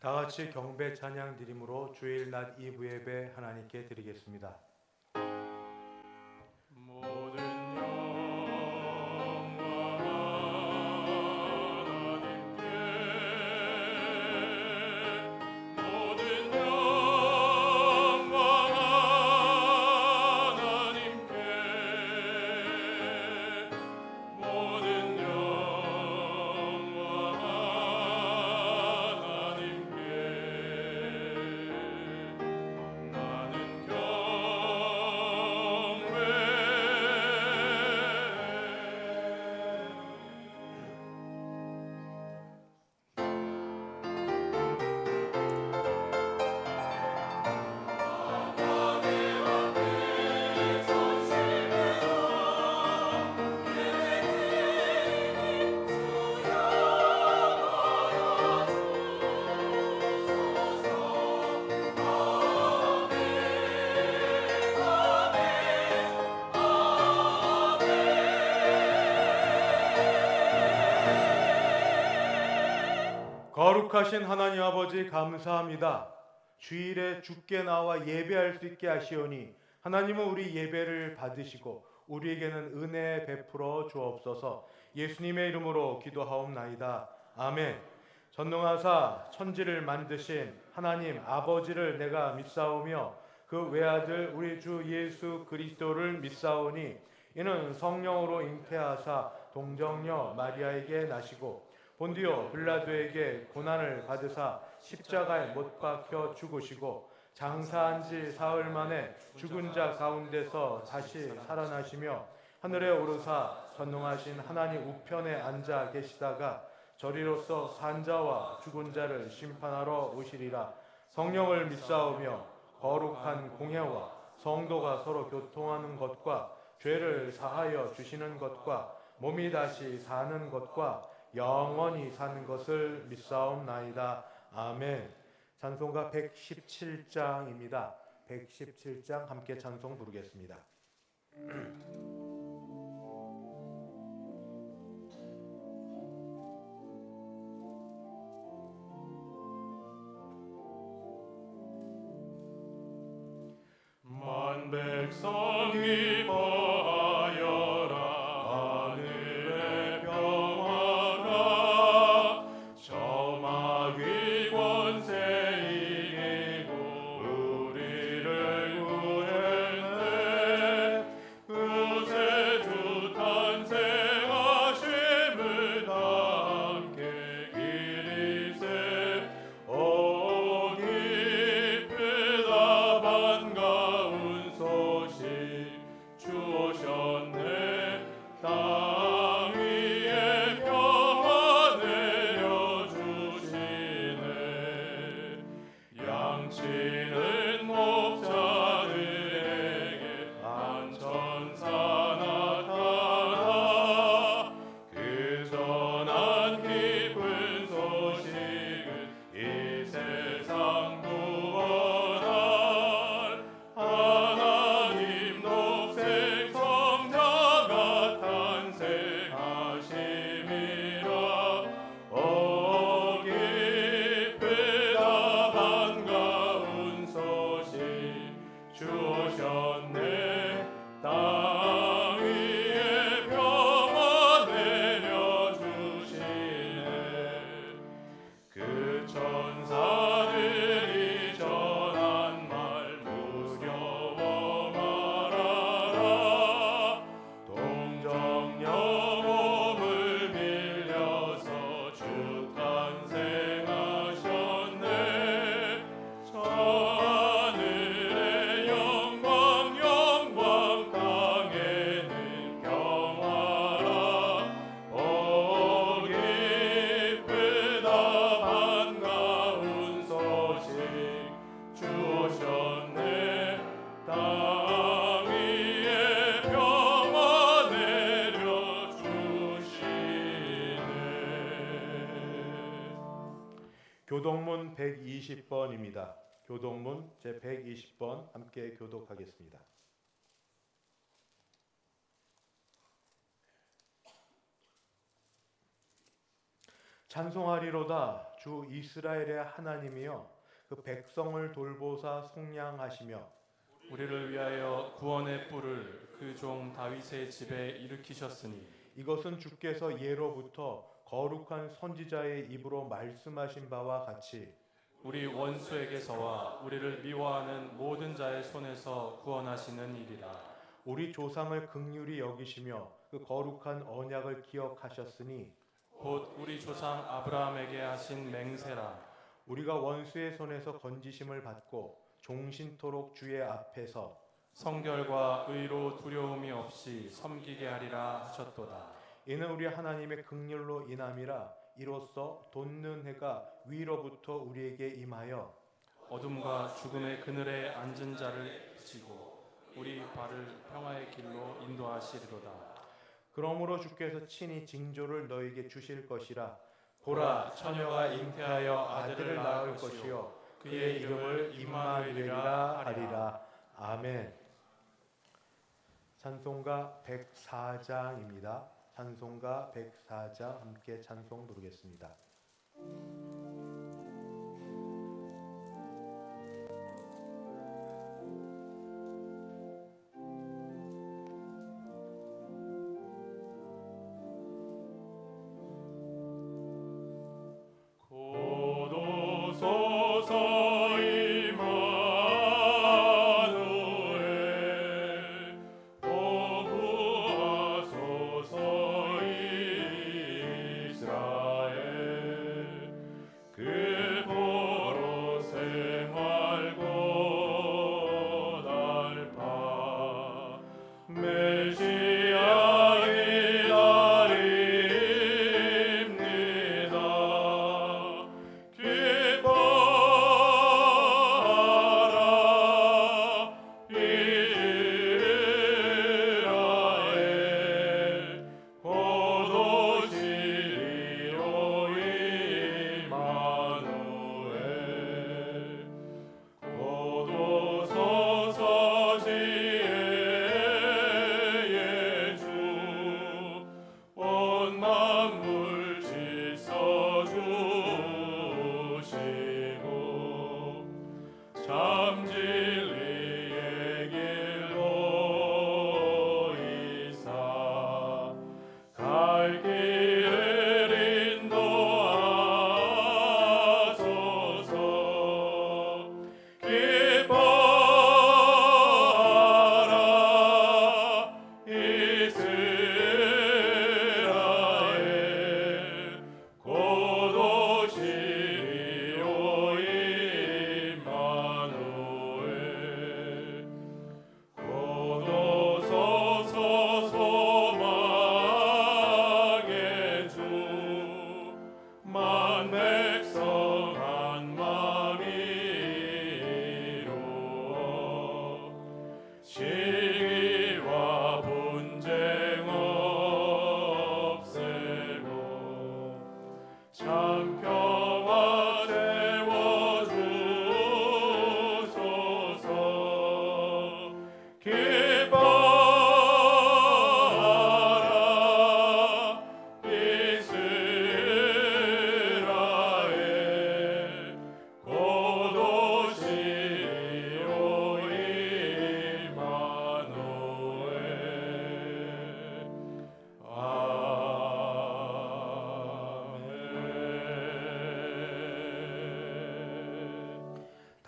다 같이 경배 찬양 드림으로 주일 낮 2부 예배 하나님께 드리겠습니다. 모든 영광 하나님께, 모든 영광 하나님께, 모든 영광 하나님께. 나는 거룩하신 하나님 아버지 감사합니다. 주일에 주께 나와 예배할 수 있게 하시오니 하나님은 우리 예배를 받으시고 우리에게는 은혜 베풀어 주옵소서. 예수님의 이름으로 기도하옵나이다. 아멘. 전능하사 천지를 만드신 하나님 아버지를 내가 믿사오며 그 외아들 우리 주 예수 그리스도를 믿사오니 이는 성령으로 잉태하사 동정녀 마리아에게 나시고 본디오 빌라도에게 고난을 받으사 십자가에 못 박혀 죽으시고 장사한 지 사흘 만에 죽은 자 가운데서 다시 살아나시며 하늘에 오르사 전능하신 하나님 우편에 앉아 계시다가 저리로서 산자와 죽은 자를 심판하러 오시리라. 성령을 믿사오며 거룩한 공회와 성도가 서로 교통하는 것과 죄를 사하여 주시는 것과 몸이 다시 사는 것과 영원히 사는 것을 믿사옵나이다. 아멘. 찬송가 117장입니다. 117장 함께 찬송 부르겠습니다. 만 백성 기뻐하여라. 하늘의 평화가 저마귀 권세 이기고 우리를 구했네. 구세주 탄생하심을 다 함께 기리세. 오 기쁘다 반가운 소식 주오셨네. 땅 위에 평화 내려주시네. 양치는 목자들에게 만천사 나타나. 그 전한 기쁜 소식은 이 세상 구원할 하나님 독생 성자가 탄생하심이라. 오 기쁘다 반가운 소식 주오셨네. 땅 위에 평화 내려주시네. 그 천사들이 전한 말 무서워 말아라. 동정녀 몸을 빌려서 주 탄생하셨네. 저 하늘의 영광 영광 땅에는 평화라. 오 기쁘다 반가운 소식 주오셨네. 땅 위에 평화 내려주시네. 교동문 120번입니다. 교동문 제 120번 함께 교독하겠습니다. 찬송하리로다 주 이스라엘의 하나님이여 그 백성을 돌보사 속량하시며 우리를 위하여 구원의 뿔을 그 종 다윗의 집에 일으키셨으니 이것은 주께서 예로부터 거룩한 선지자의 입으로 말씀하신 바와 같이 우리 원수에게서와 우리를 미워하는 모든 자의 손에서 구원하시는 일이라. 우리 조상을 긍휼히 여기시며 그 거룩한 언약을 기억하셨으니 곧 우리 조상 아브라함에게 하신 맹세라. 우리가 원수의 손에서 건지심을 받고 종신토록 주의 앞에서 성결과 의로 두려움이 없이 섬기게 하리라 하셨도다. 이는 우리 하나님의 긍휼로 인함이라. 이로써 돋는 해가 위로부터 우리에게 임하여 어둠과 죽음의 그늘에 앉은 자를 비치고 우리 발을 평화의 길로 인도하시리로다. 그러므로 주께서 친히 징조를 너에게 주실 것이라. 보라, 처녀가 잉태하여 아들을 낳을 것이요 그의 이름을 임마누엘이라 하리라. 아멘. 찬송가 104장입니다. 찬송가 104장 함께 찬송 부르겠습니다.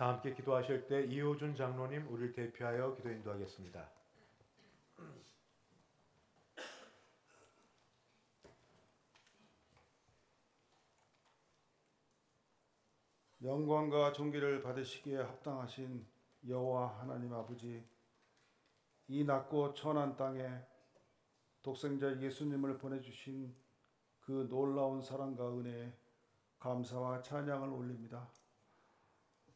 다 함께 기도하실 때 이호준 장로님 우리를 대표하여 기도 인도하겠습니다. 영광과 존귀를 받으시기에 합당하신 여호와 하나님 아버지, 이 낮고 천한 땅에 독생자 예수님을 보내주신 그 놀라운 사랑과 은혜에 감사와 찬양을 올립니다.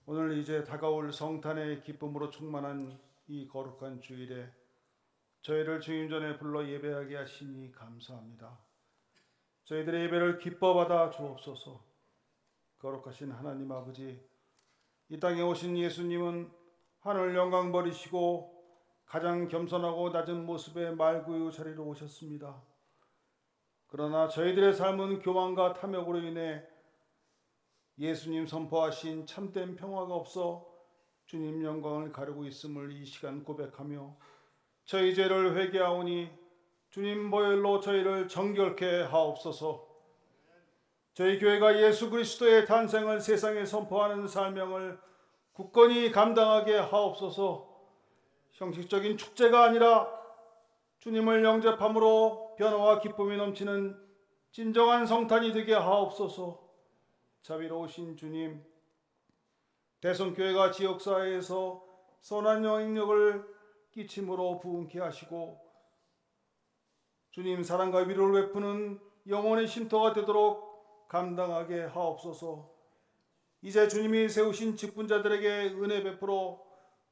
오늘 이제 다가올 성탄의 기쁨으로 충만한 이 거룩한 주일에 저희를 주님 전에 불러 예배하게 하시니 감사합니다. 저희들의 예배를 기뻐 받아 주옵소서. 거룩하신 하나님 아버지, 이 땅에 오신 예수님은 하늘 영광 버리시고 가장 겸손하고 낮은 모습의 말구유 자리로 오셨습니다. 그러나 저희들의 삶은 교만과 탐욕으로 인해 예수님 선포하신 참된 평화가 없어 주님 영광을 가르고 있음을 이 시간 고백하며 저희 죄를 회개하오니 주님 보혈로 저희를 정결케 하옵소서. 저희 교회가 예수 그리스도의 탄생을 세상에 선포하는 사명을 굳건히 감당하게 하옵소서. 형식적인 축제가 아니라 주님을 영접함으로 변화와 기쁨이 넘치는 진정한 성탄이 되게 하옵소서. 자비로우신 주님, 대성교회가 지역사회에서 선한 영향력을 끼침으로 부흥케 하시고 주님 사랑과 위로를 베푸는 영혼의 쉼터가 되도록 감당하게 하옵소서. 이제 주님이 세우신 직분자들에게 은혜 베풀어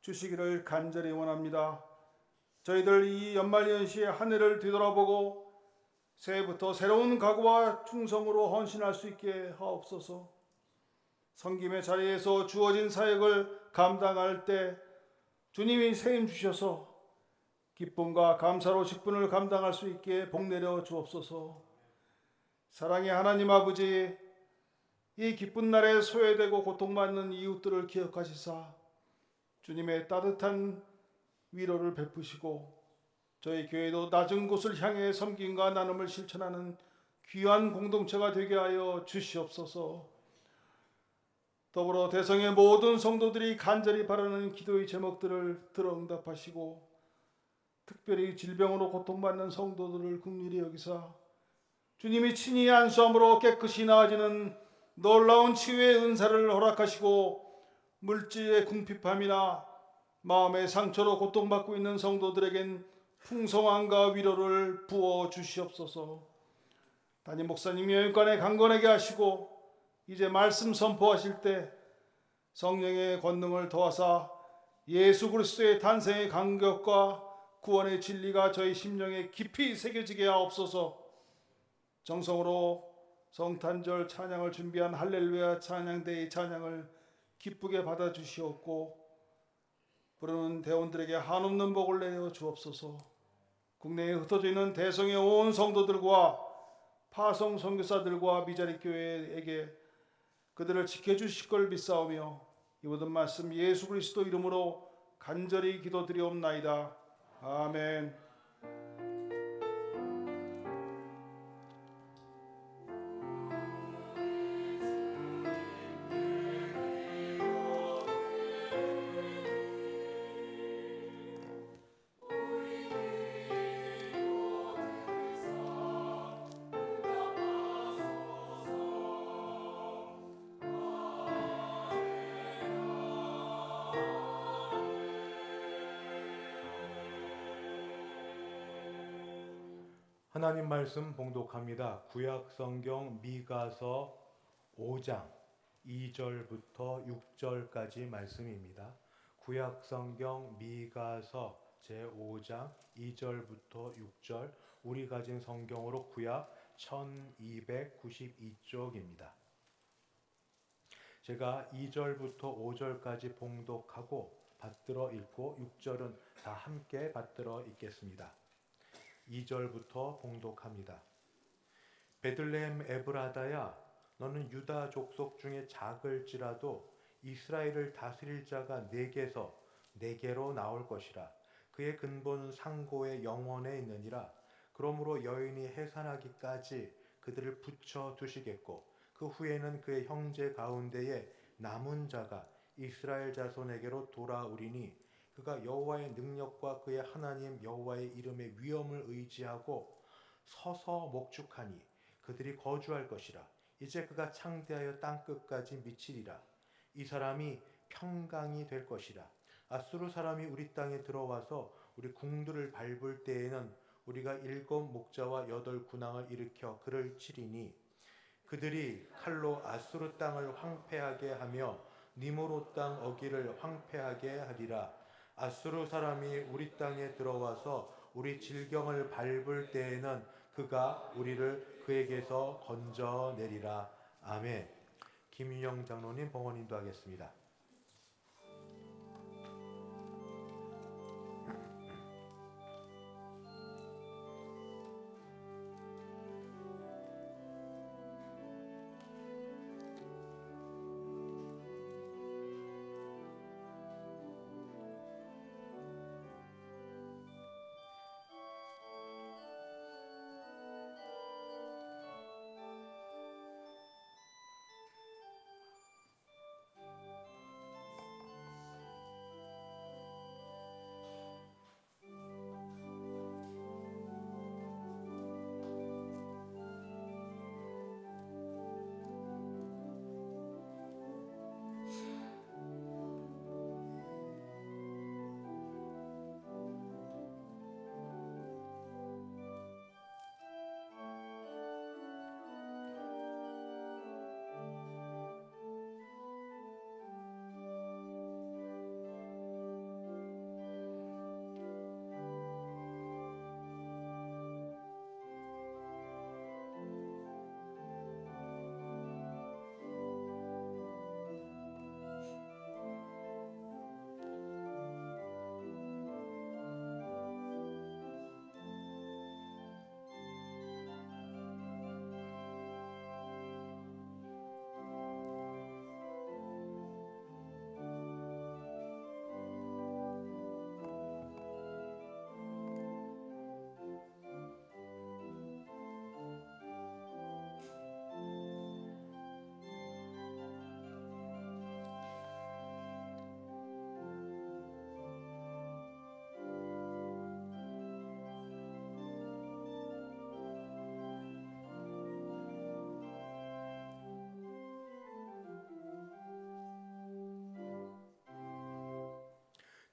주시기를 간절히 원합니다. 저희들 이 연말연시의 한 해를 뒤돌아보고 새해부터 새로운 각오와 충성으로 헌신할 수 있게 하옵소서. 섬김의 자리에서 주어진 사역을 감당할 때 주님이 세임 주셔서 기쁨과 감사로 직분을 감당할 수 있게 복내려 주옵소서. 사랑의 하나님 아버지, 이 기쁜 날에 소외되고 고통받는 이웃들을 기억하시사 주님의 따뜻한 위로를 베푸시고 저희 교회도 낮은 곳을 향해 섬김과 나눔을 실천하는 귀한 공동체가 되게 하여 주시옵소서. 더불어 대성의 모든 성도들이 간절히 바라는 기도의 제목들을 들어 응답하시고 특별히 질병으로 고통받는 성도들을 긍휼히 여기사 주님이 친히 안수함으로 깨끗이 나아지는 놀라운 치유의 은사를 허락하시고 물질의 궁핍함이나 마음의 상처로 고통받고 있는 성도들에겐 풍성함과 위로를 부어 주시옵소서. 담임 목사님이 여인관에 강건하게 하시고 이제 말씀 선포하실 때 성령의 권능을 더하사 예수 그리스도의 탄생의 감격과 구원의 진리가 저희 심령에 깊이 새겨지게 하옵소서. 정성으로 성탄절 찬양을 준비한 할렐루야 찬양대의 찬양을 기쁘게 받아주시옵고 부르는 대원들에게 한없는 복을 내려 주옵소서. 국내에 흩어져 있는 대성의 온 성도들과 파송 선교사들과 미자리 교회에게 그들을 지켜주실 걸 믿사오며 이 모든 말씀 예수 그리스도 이름으로 간절히 기도드리옵나이다. 아멘. 하나님 말씀 봉독합니다. 구약 성경 미가서 5장 2절부터 6절까지 말씀입니다. 구약 성경 미가서 제5장 2절부터 6절, 우리 가진 성경으로 구약 1292쪽입니다. 제가 2절부터 5절까지 봉독하고 받들어 읽고 6절은 다 함께 받들어 읽겠습니다. 2절부터 봉독합니다. 베들레헴 에브라다야, 너는 유다 족속 중에 작을지라도 이스라엘을 다스릴 자가 내게로 나올 것이라. 그의 근본은 상고의 영원에 있느니라. 그러므로 여인이 해산하기까지 그들을 붙여 두시겠고 그 후에는 그의 형제 가운데에 남은 자가 이스라엘 자손에게로 돌아오리니 그가 여호와의 능력과 그의 하나님 여호와의 이름의 위엄을 의지하고 서서 목축하니 그들이 거주할 것이라. 이제 그가 창대하여 땅끝까지 미치리라. 이 사람이 평강이 될 것이라. 아수르 사람이 우리 땅에 들어와서 우리 궁들을 밟을 때에는 우리가 7 목자와 8 군왕을 일으켜 그를 치리니 그들이 칼로 아수르 땅을 황폐하게 하며 니므롯 땅 어기를 황폐하게 하리라. 아수르 사람이 우리 땅에 들어와서 우리 질경을 밟을 때에는 그가 우리를 그에게서 건져내리라. 아멘. 김윤영 장로님 봉헌 인도하겠습니다.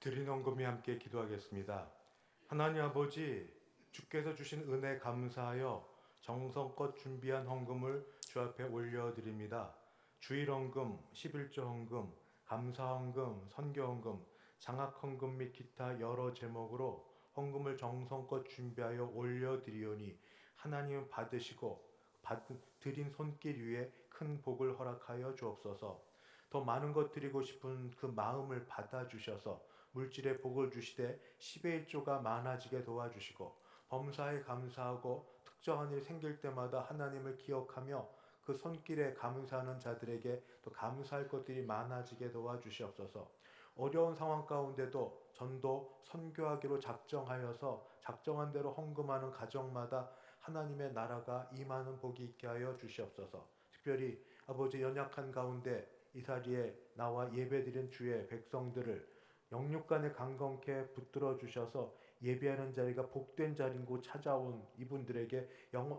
드린 헌금이 함께 기도하겠습니다. 하나님 아버지, 주께서 주신 은혜 감사하여 정성껏 준비한 헌금을 주 앞에 올려드립니다. 주일 헌금, 11조 헌금, 감사 헌금, 선교 헌금, 장학 헌금 및 기타 여러 제목으로 헌금을 정성껏 준비하여 올려드리오니 하나님 받으시고 드린 손길 위에 큰 복을 허락하여 주옵소서. 더 많은 것 드리고 싶은 그 마음을 받아주셔서 물질의 복을 주시되 10의 1조가 많아지게 도와주시고 범사에 감사하고 특정한 일 생길 때마다 하나님을 기억하며 그 손길에 감사하는 자들에게 또 감사할 것들이 많아지게 도와주시옵소서. 어려운 상황 가운데도 전도 선교하기로 작정하여서 작정한 대로 헌금하는 가정마다 하나님의 나라가 임하는 복이 있게 하여 주시옵소서. 특별히 아버지 연약한 가운데 이 자리에 나와 예배드린 주의 백성들을 영육간에 강건케 붙들어 주셔서 예배하는 자리가 복된 자리인 곳 찾아온 이분들에게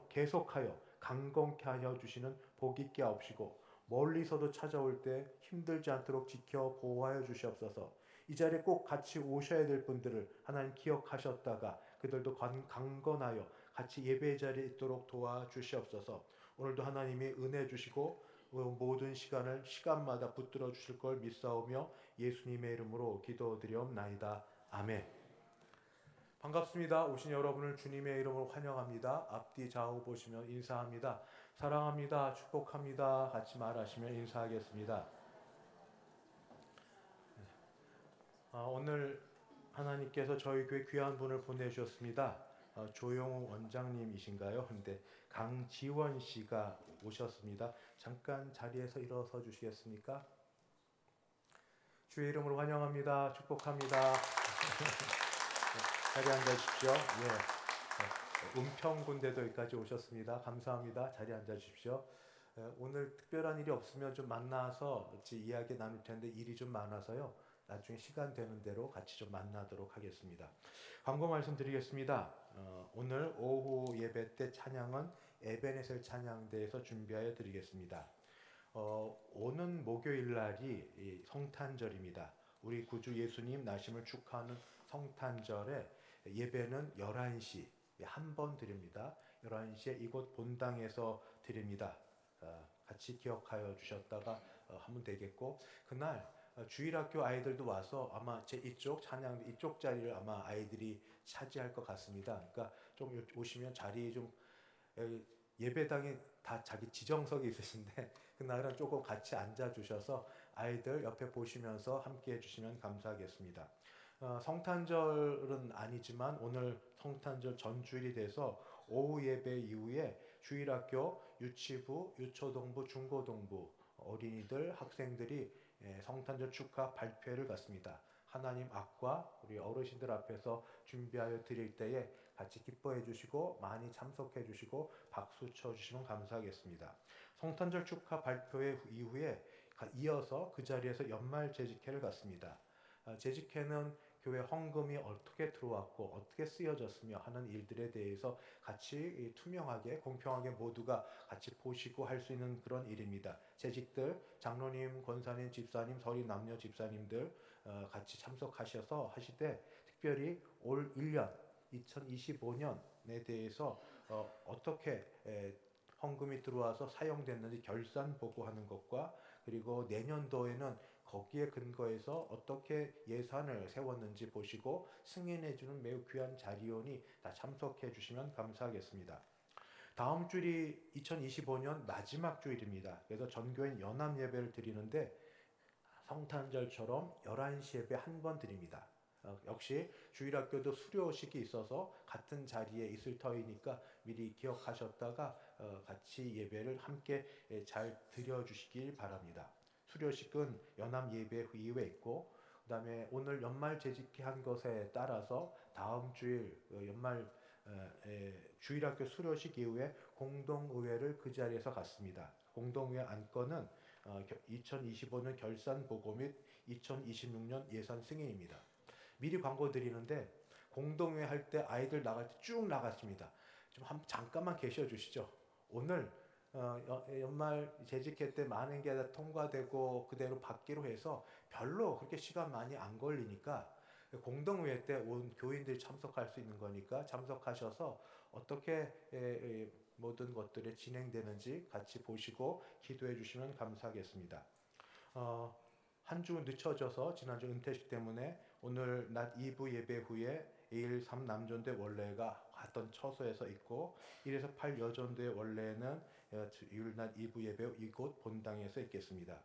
계속하여 강건케 하여 주시는 복 있게 하옵시고 멀리서도 찾아올 때 힘들지 않도록 지켜 보호하여 주시옵소서. 이 자리에 꼭 같이 오셔야 될 분들을 하나님 기억하셨다가 그들도 강건하여 같이 예배 자리에 있도록 도와주시옵소서. 오늘도 하나님이 은혜 주시고 모든 시간마다 붙들어 주실 걸 믿사오며 예수님의 이름으로 기도드리옵나이다. 아멘. 반갑습니다. 오신 여러분을 주님의 이름으로 환영합니다. 앞뒤 좌우 보시며 인사합니다. 사랑합니다. 축복합니다. 같이 말하시며 인사하겠습니다. 오늘 하나님께서 저희 교회 귀한 분을 보내주셨습니다. 조용우 원장님이신가요? 근데 강지원 씨가 오셨습니다. 잠깐 자리에서 일어서 주시겠습니까? 주의 이름으로 환영합니다. 축복합니다. 자리 앉아주십시오. 예. 은평군대도 여기까지 오셨습니다. 감사합니다. 자리 앉아주십시오. 오늘 특별한 일이 없으면 좀 만나서 같이 이야기 나눌 텐데 일이 좀 많아서요. 나중에 시간 되는 대로 같이 좀 만나도록 하겠습니다. 광고 말씀드리겠습니다. 오늘 오후 예배 때 찬양은 에베네셀 찬양대에서 준비하여 드리겠습니다. 오는 목요일 날이 성탄절입니다. 우리 구주 예수님 나심을 축하하는 성탄절에 예배는 11시 한 번 드립니다. 11시에 이곳 본당에서 드립니다. 같이 기억하여 주셨다가 하면 되겠고 그날 주일학교 아이들도 와서 아마 제 이쪽 찬양 이쪽 자리를 아마 아이들이 차지할 것 같습니다. 그러니까 좀 오시면 자리 좀 예배당에 다 자기 지정석이 있으신데 그날은 조금 같이 앉아 주셔서 아이들 옆에 보시면서 함께 해주시면 감사하겠습니다. 성탄절은 아니지만 오늘 성탄절 전주일이 돼서 오후 예배 이후에 주일학교, 유치부, 유초동부, 중고동부 어린이들, 학생들이 성탄절 축하 발표회를 갖습니다. 하나님 앞과 우리 어르신들 앞에서 준비하여 드릴 때에 같이 기뻐해 주시고 많이 참석해 주시고 박수 쳐 주시면 감사하겠습니다. 성탄절 축하 발표회 이후에 이어서 그 자리에서 연말 재직회를 갖습니다. 재직회는 교회 헌금이 어떻게 들어왔고 어떻게 쓰여졌으며 하는 일들에 대해서 같이 투명하게 공평하게 모두가 같이 보시고 할 수 있는 그런 일입니다. 재직들, 장로님, 권사님, 집사님, 서리 남녀 집사님들 같이 참석하셔서 하시되 특별히 올 1년 2025년에 대해서 어떻게 헌금이 들어와서 사용됐는지 결산 보고하는 것과 그리고 내년도에는 거기에 근거해서 어떻게 예산을 세웠는지 보시고 승인해주는 매우 귀한 자리오니 다 참석해 주시면 감사하겠습니다. 다음 주일이 2025년 마지막 주일입니다. 그래서 전교인 연합 예배를 드리는데 성탄절처럼 11시 예배 한 번 드립니다. 역시 주일학교도 수료식이 있어서 같은 자리에 있을 터이니까 미리 기억하셨다가 같이 예배를 함께 잘 드려주시길 바랍니다. 수료식은 연합 예배 이후에 있고 그 다음에 오늘 연말 재직회 한 것에 따라서 다음 주일 연말 주일학교 수료식 이후에 공동의회를 그 자리에서 갖습니다. 공동의회 안건은 2025년 결산 보고 및 2026년 예산 승인입니다. 미리 광고 드리는데 공동회의 할 때 아이들 나갈 때 쭉 나갔습니다. 좀 잠깐만 계셔 주시죠. 오늘 연말 재직회 때 많은 게 다 통과되고 그대로 받기로 해서 별로 그렇게 시간 많이 안 걸리니까 공동회의 때 온 교인들이 참석할 수 있는 거니까 참석하셔서 어떻게 모든 것들이 진행되는지 같이 보시고 기도해 주시면 감사하겠습니다. 한 주 늦춰져서 지난주 은퇴식 때문에 오늘 낮 2부 예배 후에 2일 3 남전대 원래가 갔던 처소에서 있고 1에서 8 여전대 원래는 주일 낮 2부 예배 이곳 본당에서 있겠습니다.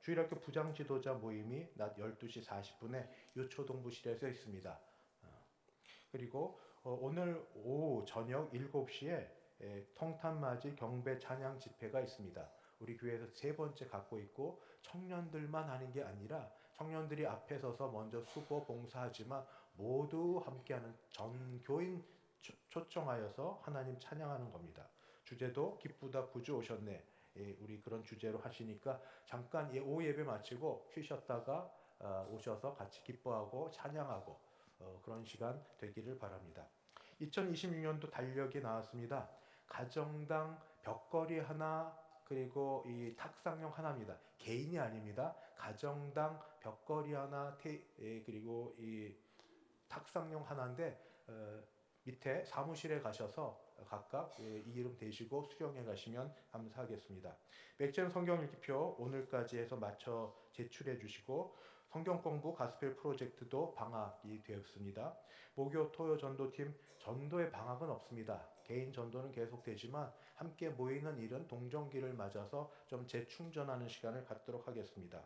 주일학교 부장 지도자 모임이 낮 12시 40분에 유초동부실에서 있습니다. 그리고 오늘 오후 저녁 7시에 통탄맞이 경배 찬양 집회가 있습니다. 우리 교회에서 세 번째 갖고 있고 청년들만 하는 게 아니라 청년들이 앞에 서서 먼저 수고 봉사하지만 모두 함께하는 전 교인 초청하여서 하나님 찬양하는 겁니다. 주제도 기쁘다 구주 오셨네. 우리 그런 주제로 하시니까 잠깐 오후 예배 마치고 쉬셨다가 오셔서 같이 기뻐하고 찬양하고 그런 시간 되기를 바랍니다. 2026년도 달력이 나왔습니다. 가정당 벽걸이 하나 그리고 이 탁상용 하나입니다. 개인이 아닙니다. 가정당 벽걸이 하나 그리고 이 탁상용 하나인데 밑에 사무실에 가셔서 각각 이 이름 대시고 수령해 가시면 감사하겠습니다. 맥주는 성경 읽기표 오늘까지 해서 맞춰 제출해 주시고 성경 공부 가스펠 프로젝트도 방학이 되었습니다. 목요 토요 전도팀 전도의 방학은 없습니다. 개인 전도는 계속되지만 함께 모이는 일은 동정기를 맞아서 좀 재충전하는 시간을 갖도록 하겠습니다.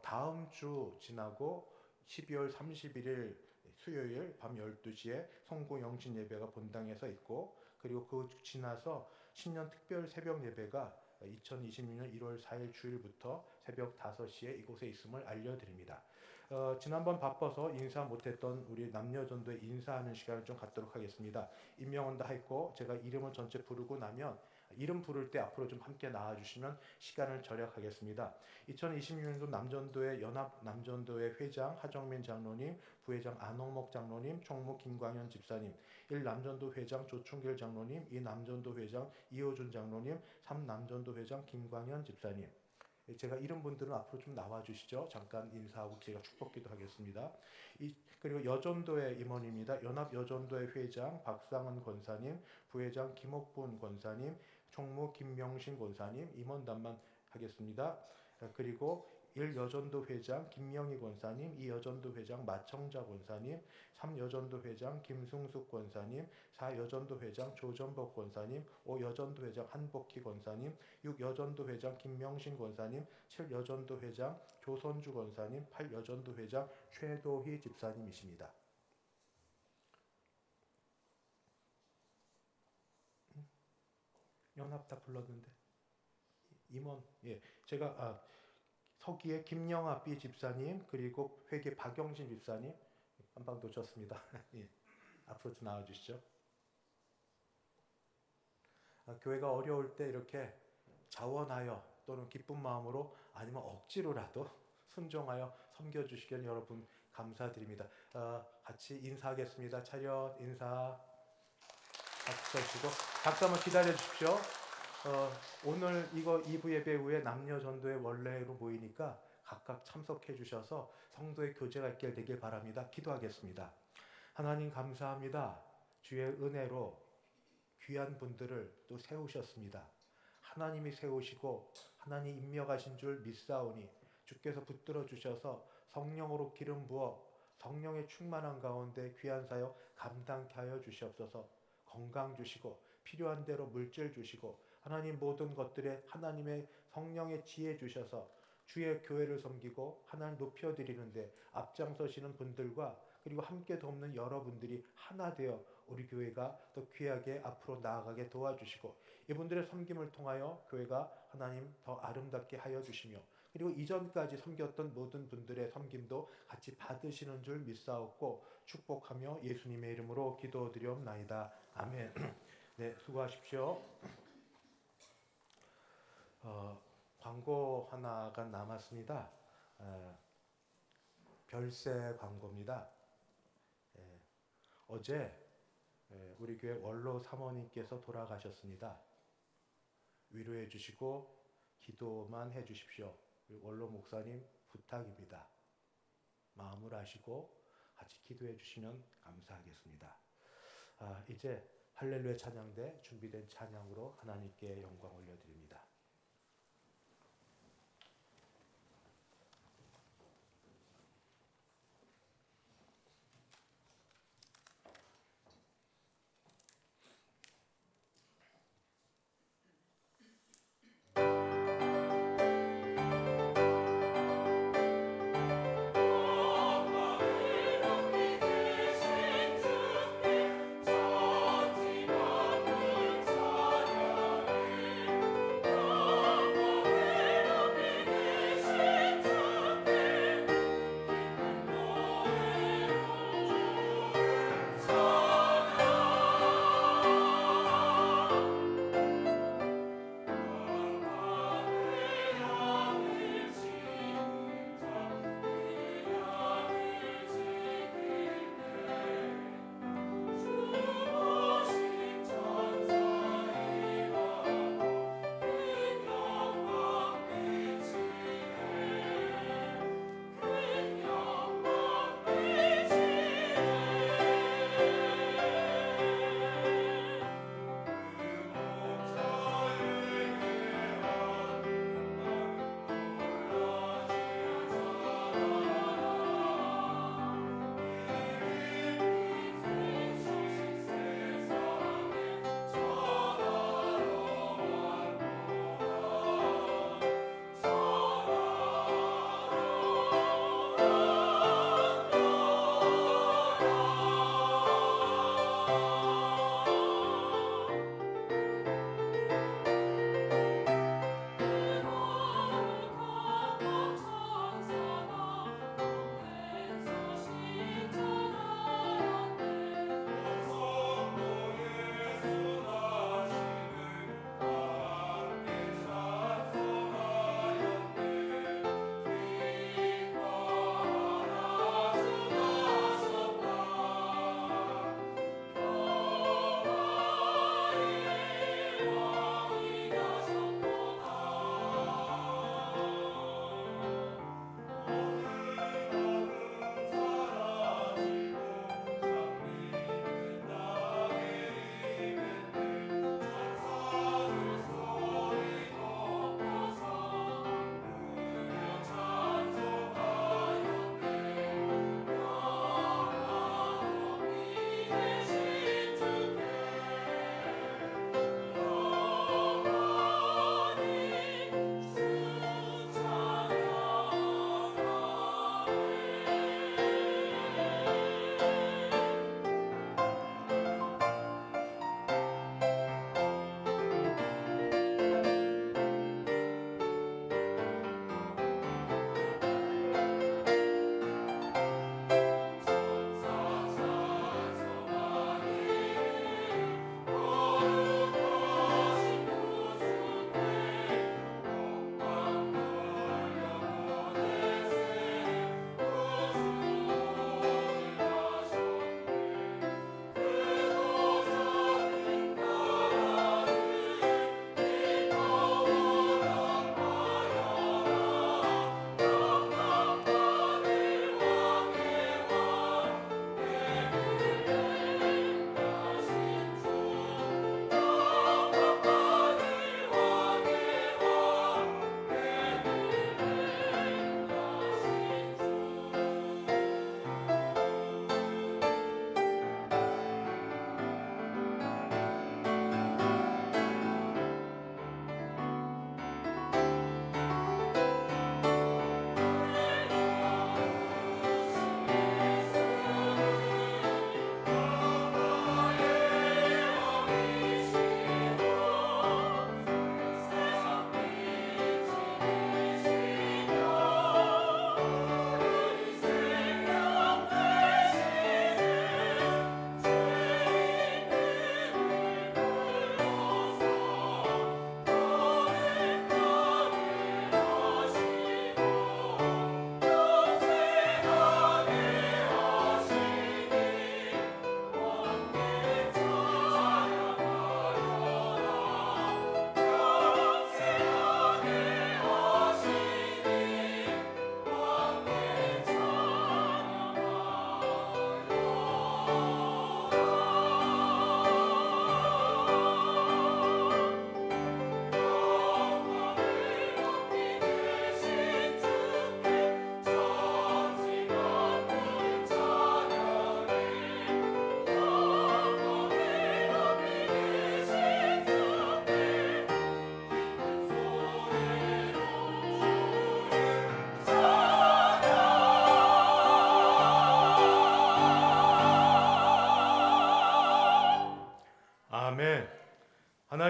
다음 주 지나고 12월 31일 수요일 밤 12시에 성구 영신 예배가 본당에서 있고 그리고 그 지나서 신년 특별 새벽 예배가 2026년 1월 4일 주일부터 새벽 5시에 이곳에 있음을 알려드립니다. 지난번 바빠서 인사 못했던 우리 남녀전도에 인사하는 시간을 좀 갖도록 하겠습니다. 임명은 다 했고 제가 이름을 전체 부르고 나면 이름 부를 때 앞으로 좀 함께 나와주시면 시간을 절약하겠습니다. 2026년도 남전도회 연합 남전도회 회장 하정민 장로님, 부회장 안홍목 장로님, 총무 김광현 집사님, 1 남전도 회장 조충길 장로님, 2 남전도 회장 이호준 장로님, 3 남전도 회장 김광현 집사님. 제가 이런 분들은 앞으로 좀 나와주시죠. 잠깐 인사하고 제가 축복기도 하겠습니다. 그리고 여전도회 임원입니다. 연합 여전도회 회장 박상은 권사님, 부회장 김옥분 권사님, 총무 김명신 권사님 임원단만 하겠습니다. 그리고 1 여전도 회장 김명희 권사님, 2 여전도 회장 마청자 권사님, 3 여전도 회장 김승숙 권사님, 4 여전도 회장 조전복 권사님, 5 여전도 회장 한복희 권사님, 6 여전도 회장 김명신 권사님, 7 여전도 회장 조선주 권사님, 8 여전도 회장 최도희 집사님이십니다. 연합 다 불렀는데 임원 제가 서기의 김영아 B 집사님 그리고 회계 박영신 집사님 한방 놓쳤습니다. 앞으로 좀 나와주시죠. 교회가 어려울 때 이렇게 자원하여 또는 기쁜 마음으로 아니면 억지로라도 순종하여 섬겨주시길 여러분 감사드립니다. 같이 인사하겠습니다. 차렷 인사 박수 쳐주시고 잠깐만 기다려 주십시오. 오늘 이거 2부 예배 후에 남녀 전도회 원래로 모이니까 각각 참석해 주셔서 성도의 교제가 있게 되길 바랍니다. 기도하겠습니다. 하나님 감사합니다. 주의 은혜로 귀한 분들을 또 세우셨습니다. 하나님이 세우시고 하나님 임명하신 줄 믿사오니 주께서 붙들어 주셔서 성령으로 기름 부어 성령의 충만한 가운데 귀한 사역 감당케 하여 주시옵소서. 건강 주시고 필요한 대로 물질 주시고 하나님 모든 것들에 하나님의 성령의 지혜 주셔서 주의 교회를 섬기고 하나님 높여드리는데 앞장서시는 분들과 그리고 함께 돕는 여러분들이 하나 되어 우리 교회가 더 귀하게 앞으로 나아가게 도와주시고 이분들의 섬김을 통하여 교회가 하나님 더 아름답게 하여 주시며 그리고 이전까지 섬겼던 모든 분들의 섬김도 같이 받으시는 줄 믿사옵고 축복하며 예수님의 이름으로 기도드리옵나이다. 아멘. 네, 수고하십시오. 광고 하나가 남았습니다. 별세 광고입니다. 어제 우리 교회 원로 사모님께서 돌아가셨습니다. 위로해 주시고 기도만 해 주십시오. 원로 목사님 부탁입니다. 마음을 아시고 같이 기도해 주시면 감사하겠습니다. 이제 할렐루야 찬양대 준비된 찬양으로 하나님께 영광 올려드립니다. 주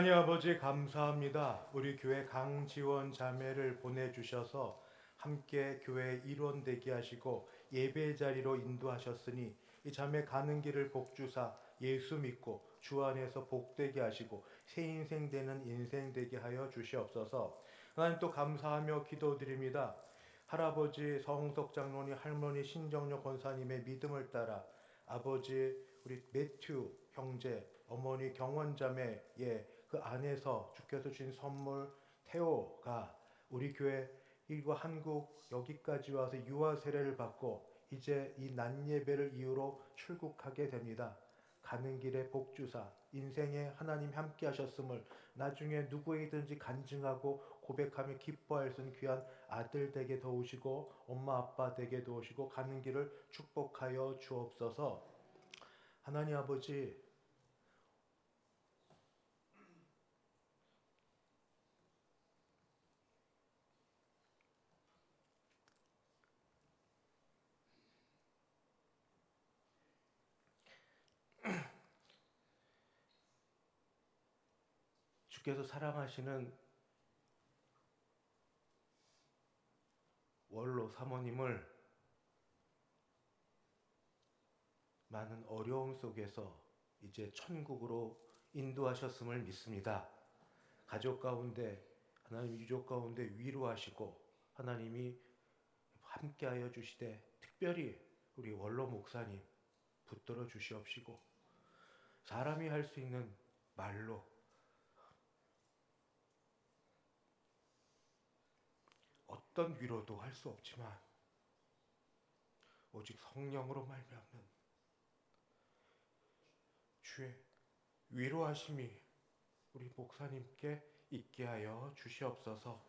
하나님 아버지 감사합니다. 우리 교회 강지원 자매를 보내주셔서 함께 교회 일원 되게 하시고 예배 자리로 인도하셨으니 이 자매 가는 길을 복주사 예수 믿고 주 안에서 복되게 하시고 새 인생 되는 인생 되게 하여 주시옵소서. 하나님 또 감사하며 기도드립니다. 할아버지 성석 장로님, 할머니 신정녀 권사님의 믿음을 따라 아버지 우리 매튜 형제, 어머니 경원자매의 그 안에서 주께서 주신 선물 태호가 우리 교회 일과 한국 여기까지 와서 유아 세례를 받고 이제 이 낮 예배를 이유로 출국하게 됩니다. 가는 길에 복주사 인생에 하나님 함께 하셨음을 나중에 누구에게든지 간증하고 고백하며 기뻐할 수 있는 귀한 아들 되게 도우시고 엄마 아빠 되게 도우시고 가는 길을 축복하여 주옵소서. 하나님 아버지, 주께서 사랑하시는 원로 사모님을 많은 어려움 속에서 이제 천국으로 인도하셨음을 믿습니다. 가족 가운데 하나님 유족 가운데 위로하시고 하나님이 함께하여 주시되 특별히 우리 원로 목사님 붙들어 주시옵시고 사람이 할 수 있는 말로 어떤 위로도 할 수 없지만 오직 성령으로 말미암는 주의 위로하심이 우리 목사님께 있게 하여 주시옵소서.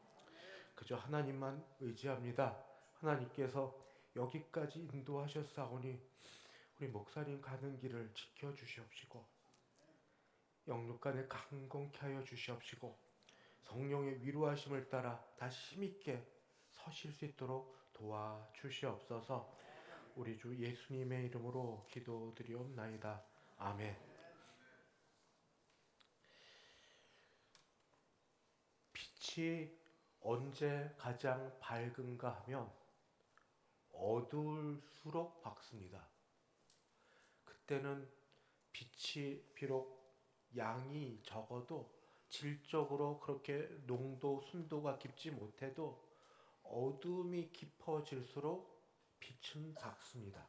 그저 하나님만 의지합니다. 하나님께서 여기까지 인도하셨사오니 우리 목사님 가는 길을 지켜주시옵시고 영육간에 강건케 하여 주시옵시고 성령의 위로하심을 따라 다시 힘있게 서실 수 있도록 도와주시옵소서. 우리 주 예수님의 이름으로 기도드리옵나이다. 아멘. 빛이 언제 가장 밝은가 하면 어두울수록 밝습니다. 그때는 빛이 비록 양이 적어도 질적으로 그렇게 농도, 순도가 깊지 못해도 어둠이 깊어질수록 빛은 밝습니다.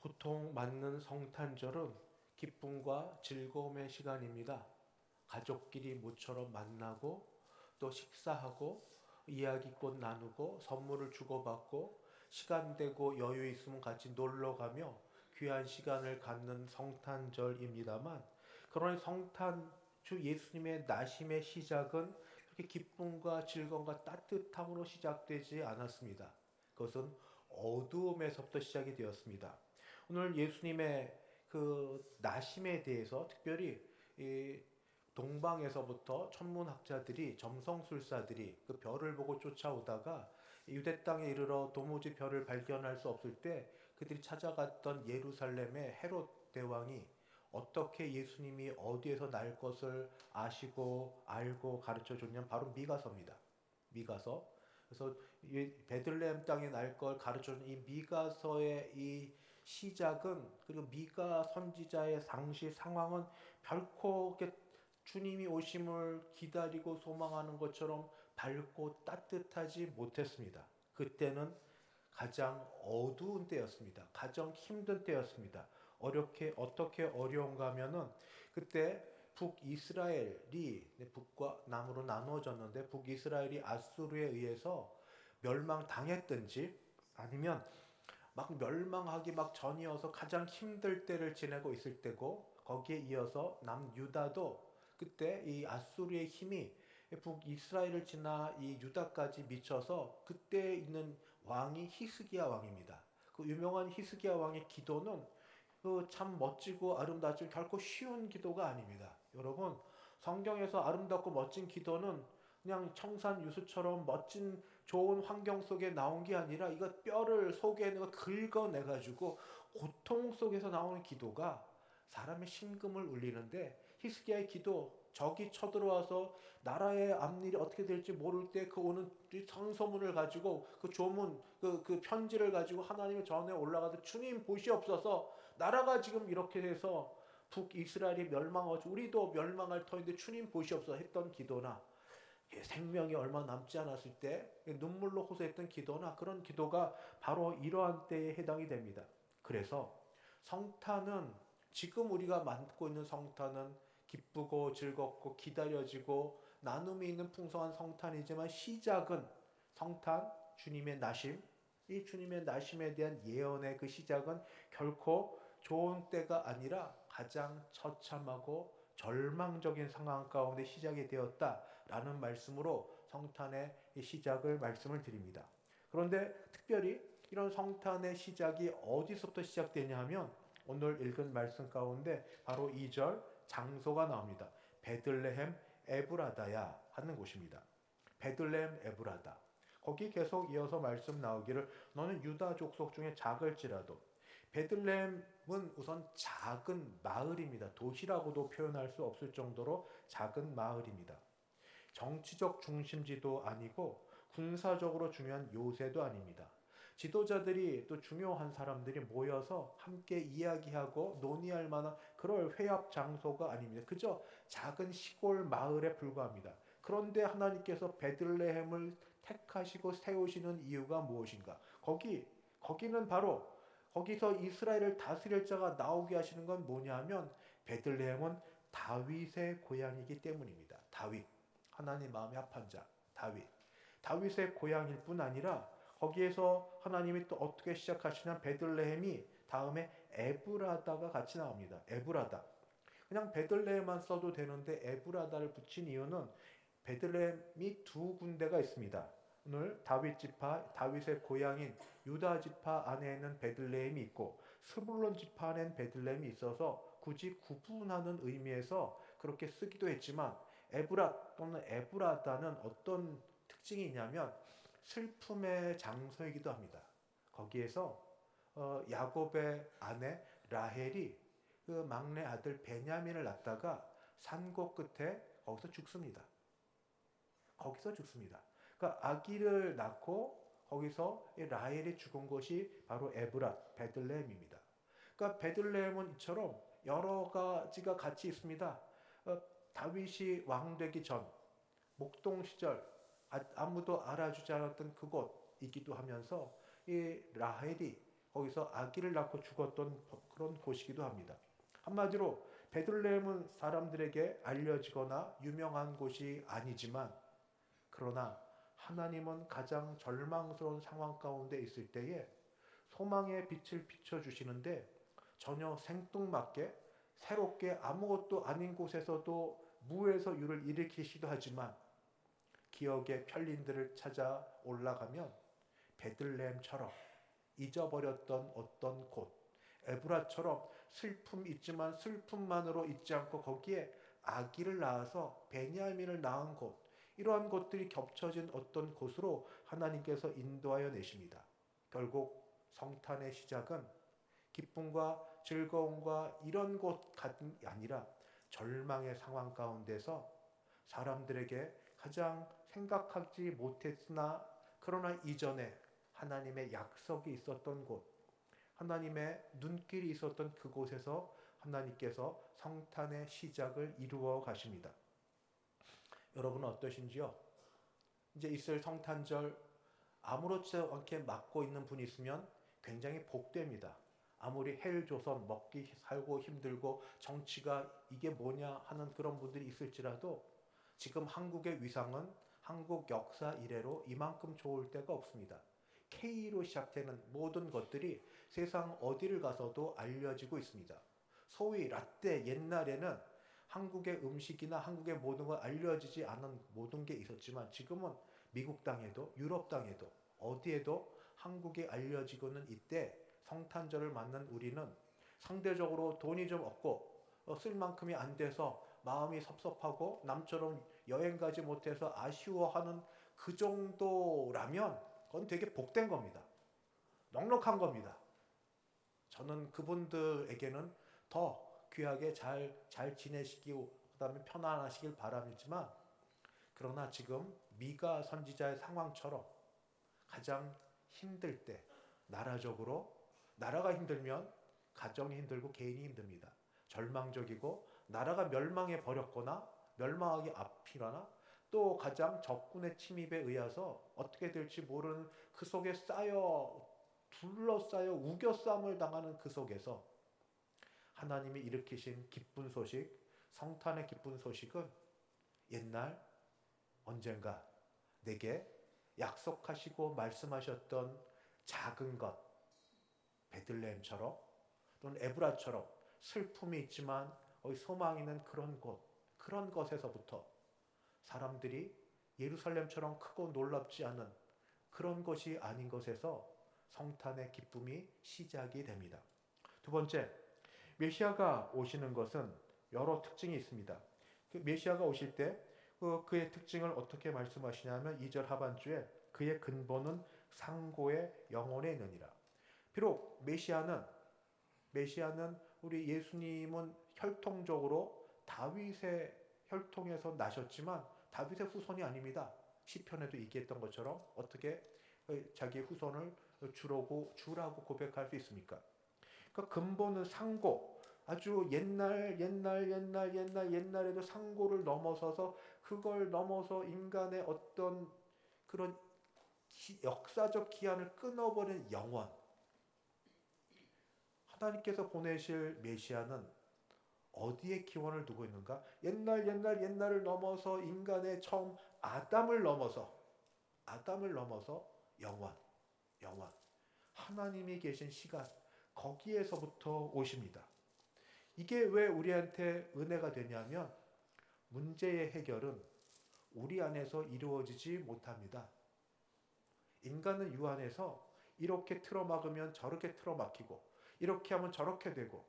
보통 맞는 성탄절은 기쁨과 즐거움의 시간입니다. 가족끼리 모처럼 만나고 또 식사하고 이야기꽃 나누고 선물을 주고받고 시간 되고 여유 있으면 같이 놀러가며 귀한 시간을 갖는 성탄절입니다만 그러나 성탄 주 예수님의 나심의 시작은 그렇게 기쁨과 즐거움과 따뜻함으로 시작되지 않았습니다. 그것은 어두움에서부터 시작이 되었습니다. 오늘 예수님의 그 나심에 대해서 특별히 이 동방에서부터 천문학자들이 점성술사들이 그 별을 보고 쫓아오다가 유대 땅에 이르러 도무지 별을 발견할 수 없을 때 그들이 찾아갔던 예루살렘의 헤롯 대왕이 어떻게 예수님이 어디에서 날 것을 아시고 알고 가르쳐 줬냐면 바로 미가서입니다. 미가서. 그래서 베들레헴 땅에 날 걸 가르쳐 준 이 미가서의 이 시작은 그리고 미가 선지자의 당시 상황은 결코 주님이 오심을 기다리고 소망하는 것처럼 밝고 따뜻하지 못했습니다. 그때는 가장 어두운 때였습니다. 가장 힘든 때였습니다. 어떻게 어려운가 하면은 그때 북이스라엘이 북과 남으로 나누어졌는데 북이스라엘이 아수르에 의해서 멸망당했든지 아니면 막 멸망하기 막 전이어서 가장 힘들 때를 지내고 있을 때고 거기에 이어서 남유다도 그때 이 아수르의 힘이 북이스라엘을 지나 이 유다까지 미쳐서 그때 있는 왕이 히스기야 왕입니다. 그 유명한 히스기야 왕의 기도는 그 참 멋지고 아름답지만 결코 쉬운 기도가 아닙니다. 여러분 성경에서 아름답고 멋진 기도는 그냥 청산유수처럼 멋진 좋은 환경 속에 나온 게 아니라 이거 뼈를 속에 있는 거 긁어내가지고 고통 속에서 나오는 기도가 사람의 심금을 울리는데 히스기야의 기도, 적이 쳐들어와서 나라의 앞일이 어떻게 될지 모를 때 그 오는 상소문을 가지고 그 조문, 그 편지를 가지고 하나님의 전에 올라가서 주님 보시옵소서, 나라가 지금 이렇게 돼서 북이스라엘이 멸망하고 우리도 멸망할 터인데 주님 보시옵소서 했던 기도나, 생명이 얼마 남지 않았을 때 눈물로 호소했던 기도나, 그런 기도가 바로 이러한 때에 해당이 됩니다. 그래서 성탄은, 지금 우리가 맡고 있는 성탄은 기쁘고 즐겁고 기다려지고 나눔이 있는 풍성한 성탄이지만, 시작은 성탄, 주님의 나심, 이 주님의 나심에 대한 예언의 그 시작은 결코 좋은 때가 아니라 가장 처참하고 절망적인 상황 가운데 시작이 되었다라는 말씀으로 성탄의 시작을 말씀을 드립니다. 그런데 특별히 이런 성탄의 시작이 어디서부터 시작되냐 하면, 오늘 읽은 말씀 가운데 바로 2절 장소가 나옵니다. 베들레헴 에브라다야 하는 곳입니다. 베들레헴 에브라다. 거기 계속 이어서 말씀 나오기를 너는 유다 족속 중에 작을지라도. 베들레헴은 우선 작은 마을입니다. 도시라고도 표현할 수 없을 정도로 작은 마을입니다. 정치적 중심지도 아니고 군사적으로 중요한 요새도 아닙니다. 지도자들이 또 중요한 사람들이 모여서 함께 이야기하고 논의할 만한 그럴 회합 장소가 아닙니다. 그저 작은 시골 마을에 불과합니다. 그런데 하나님께서 베들레헴을 택하시고 세우시는 이유가 무엇인가? 거기는 바로, 거기서 이스라엘을 다스릴 자가 나오게 하시는 건 뭐냐 하면, 베들레헴은 다윗의 고향이기 때문입니다. 다윗, 하나님 마음에 합한 자 다윗의 고향일 뿐 아니라, 거기에서 하나님이 또 어떻게 시작하시냐, 베들레헴이 다음에 에브라다가 같이 나옵니다. 에브라다. 그냥 베들레헴만 써도 되는데 에브라다를 붙인 이유는 베들레헴이 두 군데가 있습니다. 오늘 다윗 지파, 다윗의 고향인 유다 지파 안에는 베들레헴이 있고 스불론 지파 안에는 베들레헴이 있어서 굳이 구분하는 의미에서 그렇게 쓰기도 했지만, 에브라 또는 에브라다는 어떤 특징이 있냐면 슬픔의 장소이기도 합니다. 거기에서 야곱의 아내 라헬이 그 막내 아들 베냐민을 낳다가 산고 끝에 거기서 죽습니다. 그러니까 아기를 낳고 거기서 라헬이 죽은 곳이 바로 에브랏, 베들레헴입니다. 그러니까 베들레헴은 이처럼 여러 가지가 같이 있습니다. 다윗이 왕되기 전, 목동 시절 아무도 알아주지 않았던 그곳이기도 하면서 이 라헬이 거기서 아기를 낳고 죽었던 그런 곳이기도 합니다. 한마디로 베들레헴은 사람들에게 알려지거나 유명한 곳이 아니지만, 그러나 하나님은 가장 절망스러운 상황 가운데 있을 때에 소망의 빛을 비춰주시는데, 전혀 생뚱맞게 새롭게 아무것도 아닌 곳에서도 무에서 유를 일으키시기도 하지만, 기억의 편린들을 찾아 올라가면 베들레헴처럼 잊어버렸던 어떤 곳, 에브라처럼 슬픔 있지만 슬픔만으로 있지 않고 거기에 아기를 낳아서 베냐민을 낳은 곳, 이러한 것들이 겹쳐진 어떤 곳으로 하나님께서 인도하여 내십니다. 결국 성탄의 시작은 기쁨과 즐거움과 이런 곳이 아니라 절망의 상황 가운데서 사람들에게 가장 생각하지 못했으나 그러나 이전에 하나님의 약속이 있었던 곳, 하나님의 눈길이 있었던 그곳에서 하나님께서 성탄의 시작을 이루어 가십니다. 여러분은 어떠신지요? 이제 있을 성탄절 아무렇지 않게 맞고 있는 분이 있으면 굉장히 복됩니다. 아무리 헬조선 먹기 살고 힘들고 정치가 이게 뭐냐 하는 그런 분들이 있을지라도, 지금 한국의 위상은 한국 역사 이래로 이만큼 좋을 때가 없습니다. K로 시작되는 모든 것들이 세상 어디를 가서도 알려지고 있습니다. 소위 라떼, 옛날에는 한국의 음식이나 한국의 모든 걸 알려지지 않은 모든 게 있었지만, 지금은 미국 땅에도 유럽 땅에도 어디에도 한국이 알려지고는 이때 성탄절을 맞는 우리는 상대적으로 돈이 좀 없고 쓸 만큼이 안 돼서 마음이 섭섭하고 남처럼 여행 가지 못해서 아쉬워하는 그 정도라면 그건 되게 복된 겁니다. 넉넉한 겁니다. 저는 그분들에게는 더 귀하게 잘 지내시고 그다음에 편안하시길 바라지만, 그러나 지금 미가 선지자의 상황처럼 가장 힘들 때, 나라가 힘들면 가정이 힘들고 개인이 힘듭니다. 절망적이고 나라가 멸망해 버렸거나 멸망하기 앞이거나 또 가장 적군의 침입에 의해서 어떻게 될지 모르는 그 속에 둘러싸여 우겨싸움을 당하는 그 속에서 하나님이 일으키신 기쁜 소식, 성탄의 기쁜 소식은 옛날 언젠가 내게 약속하시고 말씀하셨던 작은 것, 베들레헴처럼 또는 에브라처럼 슬픔이 있지만 소망이 있는 그런 것에서부터 사람들이 예루살렘처럼 크고 놀랍지 않은 그런 것이 아닌 것에서 성탄의 기쁨이 시작이 됩니다. 두 번째, 메시아가 오시는 것은 여러 특징이 있습니다. 그 메시아가 오실 때 그의 특징을 어떻게 말씀하시냐면 2절 하반주에 그의 근본은 상고의 영혼에 있느니라. 비록 메시아는 우리 예수님은 혈통적으로 다윗의 혈통에서 나셨지만 다윗의 후손이 아닙니다. 시편에도 얘기했던 것처럼 어떻게 자기 후손을 주라고 고백할 수 있습니까? 그러니까 근본은 상고, 아주 옛날에도 상고를 넘어서서 그걸 넘어서 인간의 어떤 그런 역사적 기한을 끊어버린 영원, 하나님께서 보내실 메시아는 어디에 기원을 두고 있는가? 옛날을 넘어서 인간의 처음 아담을 넘어서 영원, 하나님이 계신 시간, 거기에서부터 오십니다. 이게 왜 우리한테 은혜가 되냐면 문제의 해결은 우리 안에서 이루어지지 못합니다. 인간은 유 안에서 이렇게 틀어막으면 저렇게 틀어막히고 이렇게 하면 저렇게 되고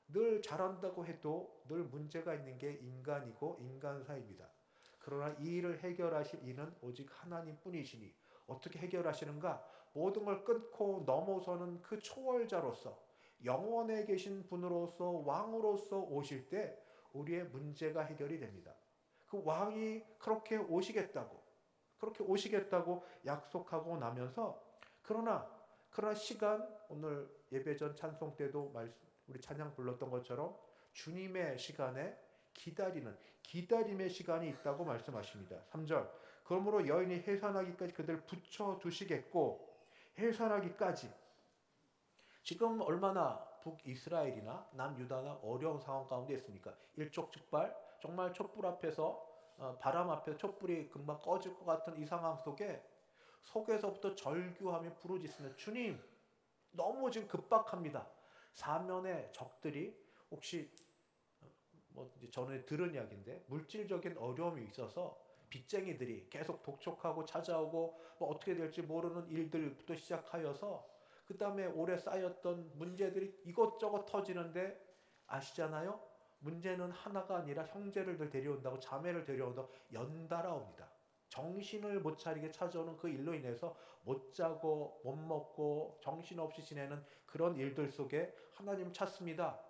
늘 잘한다고 해도 늘 문제가 있는 게 인간이고 인간사입니다. 그러나 이 일을 해결하실 이는 오직 하나님뿐이시니 어떻게 해결하시는가? 모든 걸 끊고 넘어서는 그 초월자로서 영원에 계신 분으로서 왕으로서 오실 때 우리의 문제가 해결이 됩니다. 그 왕이 그렇게 오시겠다고 약속하고 나면서 그러나 시간, 오늘 예배전 찬송 때도 우리 찬양 불렀던 것처럼 주님의 시간에 기다림의 시간이 있다고 말씀하십니다. 3절, 그러므로 여인이 해산하기까지 그들 붙여두시겠고, 해산하기까지. 지금 얼마나 북이스라엘이나 남유다나 어려운 상황 가운데 있습니까? 일촉즉발, 정말 촛불 앞에서 바람 앞에서 촛불이 금방 꺼질 것 같은 이 상황 속에서부터 절규하며 부르짖습니다. 주님, 너무 지금 급박합니다. 사면의 적들이 혹시 전에 들은 이야기인데 물질적인 어려움이 있어서 빚쟁이들이 계속 독촉하고 찾아오고 어떻게 될지 모르는 일들부터 시작하여서 그 다음에 오래 쌓였던 문제들이 이것저것 터지는데 아시잖아요? 문제는 하나가 아니라 형제를 데려온다고, 자매를 데려온다고 연달아 옵니다. 정신을 못 차리게 찾아오는 그 일로 인해서 못 자고 못 먹고 정신없이 지내는 그런 일들 속에 하나님 찾습니다.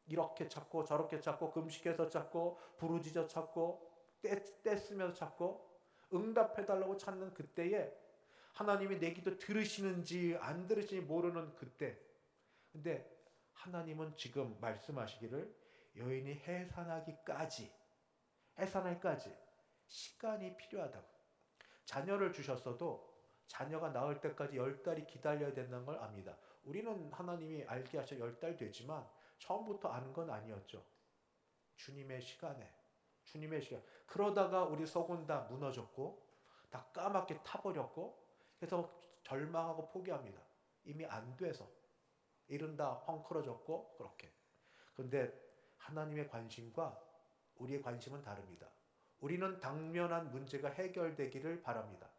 이렇게 찾고 저렇게 찾고 금식해서 찾고 부르짖어 찾고 떼쓰면서 찾고 응답해달라고 찾는 그때에 하나님이 내 기도 들으시는지 안 들으시는지 모르는 그때, 근데 하나님은 지금 말씀하시기를 여인이 해산하기까지 시간이 필요하다고. 자녀를 주셨어도 자녀가 나올 때까지 10달이 기다려야 된다는 걸 압니다. 우리는 하나님이 알게 하셔 10달 되지만 처음부터 아는 건 아니었죠. 주님의 시간. 그러다가 우리 속은 다 무너졌고 다 까맣게 타버렸고 그래서 절망하고 포기합니다. 이미 안 돼서 일은 다 헝클어졌고 그렇게. 그런데 하나님의 관심과 우리의 관심은 다릅니다. 우리는 당면한 문제가 해결되기를 바랍니다.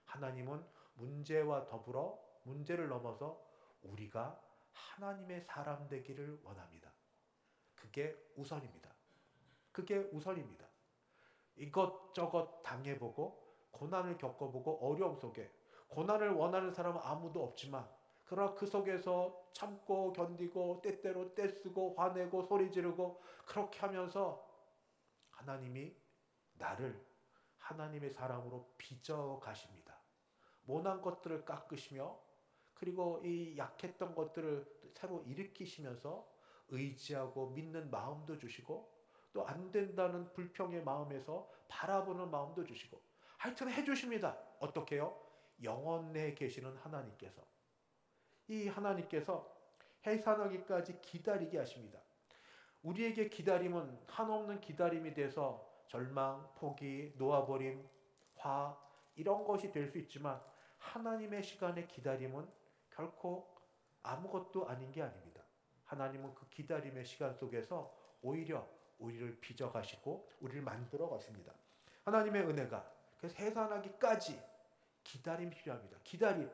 하나님은 문제와 더불어 문제를 넘어서 우리가 하나님의 사람 되기를 원합니다. 그게 우선입니다. 이것저것 당해보고 고난을 겪어보고 어려움 속에, 고난을 원하는 사람은 아무도 없지만 그러나 그 속에서 참고 견디고 때때로 떼쓰고 화내고 소리 지르고 그렇게 하면서 하나님이 나를 하나님의 사람으로 빚어 가십니다. 모난 것들을 깎으시며 그리고 이 약했던 것들을 새로 일으키시면서 의지하고 믿는 마음도 주시고 또 안 된다는 불평의 마음에서 바라보는 마음도 주시고 하여튼 해주십니다. 어떻게 해요? 영원에 계시는 하나님께서 이 하나님께서 해산하기까지 기다리게 하십니다. 우리에게 기다림은 한없는 기다림이 돼서 절망, 포기, 놓아버림, 화 이런 것이 될 수 있지만 하나님의 시간의 기다림은 결코 아무것도 아닌 게 아닙니다. 하나님은 그 기다림의 시간 속에서 오히려 우리를 빚어가시고 우리를 만들어 가십니다. 하나님의 은혜가 그래서 해산하기까지 기다림이 필요합니다. 기다림.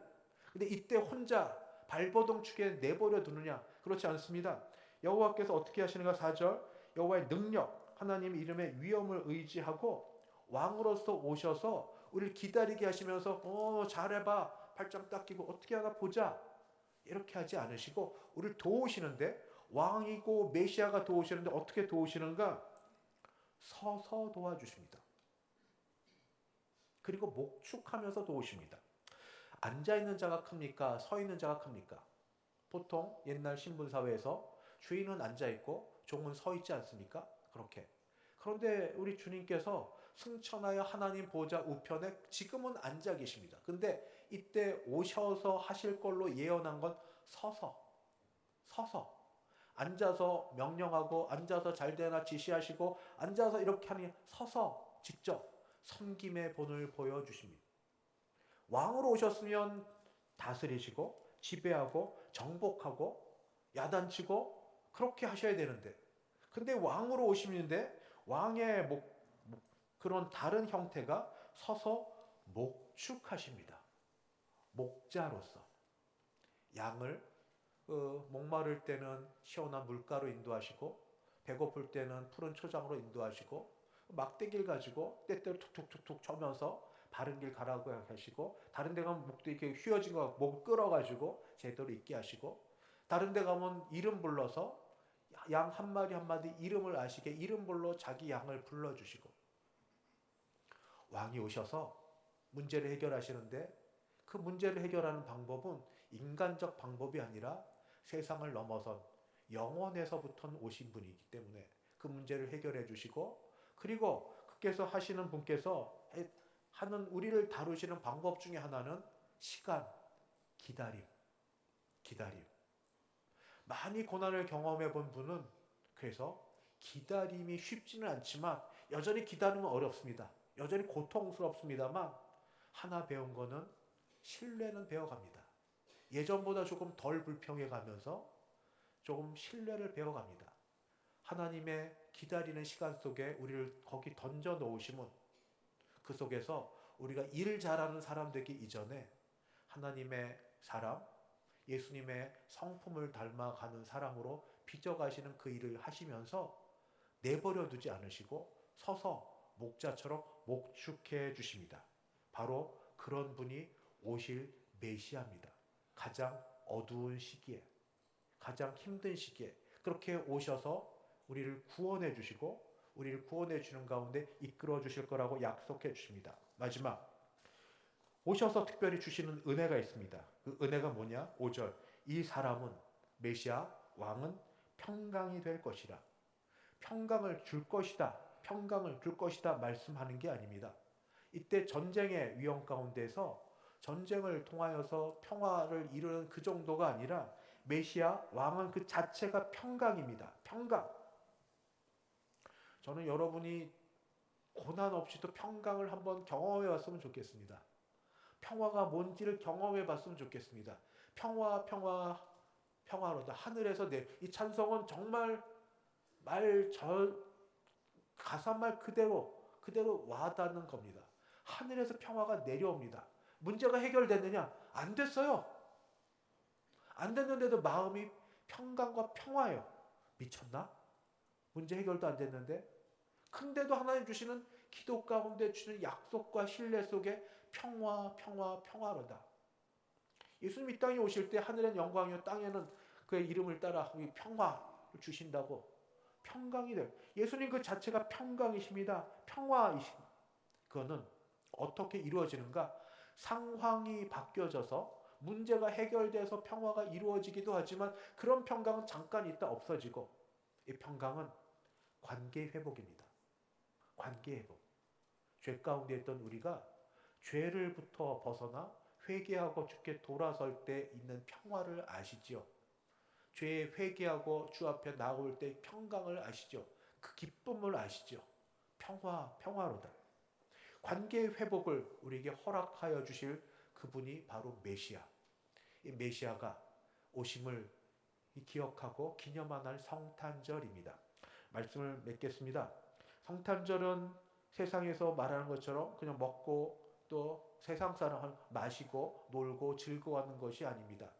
근데 이때 혼자 발버둥 치게 내버려 두느냐? 그렇지 않습니다. 여호와께서 어떻게 하시는가? 4절 여호와의 능력 하나님 이름의 위엄을 의지하고 왕으로서 오셔서 우리를 기다리게 하시면서 잘해봐 팔짱 딱 끼고 어떻게 하나 보자 이렇게 하지 않으시고 우리를 도우시는데 왕이고 메시아가 도우시는데 어떻게 도우시는가? 서서 도와주십니다. 그리고 목축하면서 도우십니다. 앉아있는 자가 큽니까? 서있는 자가 큽니까? 보통 옛날 신분사회에서 주인은 앉아있고 종은 서있지 않습니까? 그렇게. 그런데 우리 주님께서 승천하여 하나님 보좌 우편에 지금은 앉아 계십니다. 근데 이때 오셔서 하실 걸로 예언한 건 서서 앉아서 명령하고 앉아서 잘되나 지시하시고 앉아서 이렇게 하니 서서 직접 섬김의 본을 보여주십니다. 왕으로 오셨으면 다스리시고 지배하고 정복하고 야단치고 그렇게 하셔야 되는데 근데 왕으로 오시는데 왕의 그런 다른 형태가 서서 목축하십니다. 목자로서 양을 목마를 때는 시원한 물가로 인도하시고 배고플 때는 푸른 초장으로 인도하시고 막대기를 가지고 때때로 툭툭툭툭 쳐면서 바른 길 가라고 하시고 다른 데 가면 목도 이렇게 휘어진 거 목을 끌어가지고 제대로 있게 하시고 다른 데 가면 이름 불러서 양 한 마리 한 마리 이름을 아시게 이름 불러 자기 양을 불러주시고 왕이 오셔서 문제를 해결하시는데 그 문제를 해결하는 방법은 인간적 방법이 아니라 세상을 넘어선 영원에서부터 오신 분이기 때문에 그 문제를 해결해 주시고 그리고 그께서 하시는 분께서 하는 우리를 다루시는 방법 중에 하나는 시간, 기다림. 많이 고난을 경험해 본 분은 그래서 기다림이 쉽지는 않지만 여전히 기다림은 어렵습니다. 여전히 고통스럽습니다만 하나 배운 거는 신뢰는 배워갑니다. 예전보다 조금 덜 불평해 가면서 조금 신뢰를 배워갑니다. 하나님의 기다리는 시간 속에 우리를 거기 던져 놓으시면 그 속에서 우리가 일 잘하는 사람 되기 이전에 하나님의 사람, 예수님의 성품을 닮아가는 사람으로 빚어가시는 그 일을 하시면서 내버려 두지 않으시고 서서 목자처럼 목축해 주십니다. 바로 그런 분이 오실 메시아입니다. 가장 어두운 시기에, 가장 힘든 시기에 그렇게 오셔서 우리를 구원해 주시고 우리를 구원해 주는 가운데 이끌어 주실 거라고 약속해 주십니다. 마지막 오셔서 특별히 주시는 은혜가 있습니다. 그 은혜가 뭐냐? 5절 이 사람은 메시아 왕은 평강이 될 것이라 평강을 줄 것이다 말씀하는 게 아닙니다. 이때 전쟁의 위험 가운데서 전쟁을 통하여서 평화를 이루는 그 정도가 아니라 메시아 왕은 그 자체가 평강입니다. 평강. 저는 여러분이 고난 없이도 평강을 한번 경험해 봤으면 좋겠습니다. 평화가 뭔지를 경험해 봤으면 좋겠습니다. 평화로다. 하늘에서 이 찬송은 정말 가사말 그대로 와닿는 겁니다. 하늘에서 평화가 내려옵니다. 문제가 해결됐느냐? 안 됐어요. 안 됐는데도 마음이 평강과 평화예요. 미쳤나? 문제 해결도 안 됐는데 근데도 하나님 주시는 기도 가운데 주시는 약속과 신뢰 속에 평화로다. 예수님 이 땅에 오실 때 하늘엔 영광이요 땅에는 그의 이름을 따라 평화를 주신다고. 평강이 돼요. 예수님 그 자체가 평강이십니다. 평화이신. 그거는 어떻게 이루어지는가? 상황이 바뀌어져서 문제가 해결돼서 평화가 이루어지기도 하지만 그런 평강은 잠깐 있다 없어지고, 이 평강은 관계 회복입니다. 관계 회복. 죄 가운데 있던 우리가 죄를부터 벗어나 회개하고 주께 돌아설 때 있는 평화를 아시죠? 죄에 회개하고 주 앞에 나올 때 평강을 아시죠? 그 기쁨을 아시죠? 평화로다. 관계 회복을 우리에게 허락하여 주실 그분이 바로 메시아. 이 메시아가 오심을 기억하고 기념한 날 성탄절입니다. 말씀을 맺겠습니다. 성탄절은 세상에서 말하는 것처럼 그냥 먹고 또 세상 사람을 마시고 놀고 즐거워하는 것이 아닙니다.